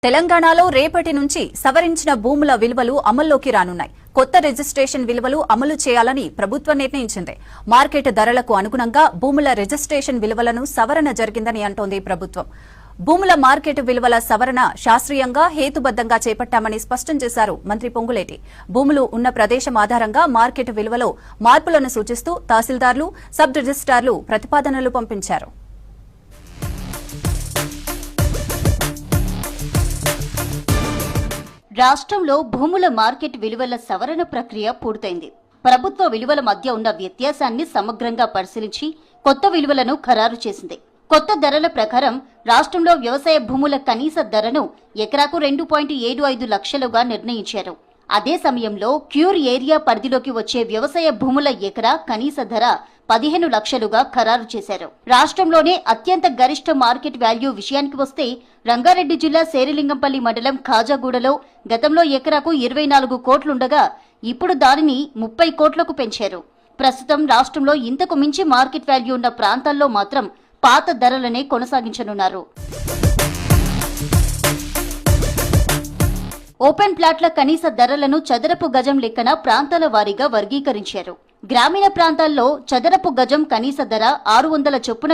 తెలంగాణలో రేపటి నుంచి సవరించిన భూముల విలువలు అమల్లోకి రానున్నాయి. కొత్త రిజిస్ట్రేషన్ విలువలు అమలు చేయాలని ప్రభుత్వం నిర్ణయించింది. మార్కెట్ ధరలకు అనుగుణంగా భూముల రిజిస్ట్రేషన్ విలువలను సవరణ జరిగిందని అంటోంది ప్రభుత్వం. భూముల మార్కెట్ విలువల సవరణ శాస్త్రీయంగా హేతుబద్దంగా చేపట్టామని స్పష్టం చేశారు మంత్రి పొంగులేటి. భూములు ఉన్న ప్రదేశం ఆధారంగా మార్కెట్ విలువలో మార్పులను సూచిస్తూ తహసీల్దార్లు, సబ్ రిజిస్ట్రార్లు ప్రతిపాదనలు పంపించారు. రాష్ట్రంలో భూముల మార్కెట్ విలువల సవరణ ప్రక్రియ పూర్తయింది. ప్రభుత్వ విలువల మధ్య ఉన్న వ్యత్యాసాన్ని సమగ్రంగా పరిశీలించి కొత్త విలువలను ఖరారు చేసింది. కొత్త ధరల ప్రకారం రాష్ట్రంలో వ్యవసాయ భూముల కనీస ధరను ఎకరాకు 2.75 లక్షలుగా నిర్ణయించారు. అదే సమయంలో క్యూర్ ఏరియా పరిధిలోకి వచ్చే వ్యవసాయ భూముల ఎకరా కనీస ధర 15 లక్షలుగా ఖరారు చేశారు. రాష్ట్రంలోనే అత్యంత గరిష్ట మార్కెట్ వాల్యూ విషయానికి వస్తే రంగారెడ్డి జిల్లా శేరిలింగంపల్లి మండలం ఖాజాగూడలో గతంలో ఎకరాకు 24 కోట్లుండగా ఇప్పుడు దానిని 30 కోట్లకు పెంచారు. ప్రస్తుతం రాష్ట్రంలో ఇంతకు మించి మార్కెట్ వాల్యూ ఉన్న ప్రాంతాల్లో మాత్రం పాత ధరలనే కొనసాగించనున్నారు. ఓపెన్ ప్లాట్ల కనీస ధరలను చదరపు గజం లెక్కన ప్రాంతాల వారీగా వర్గీకరించారు. గ్రామీణ ప్రాంతాల్లో చదరపు గజం కనీస ధర 600 చొప్పున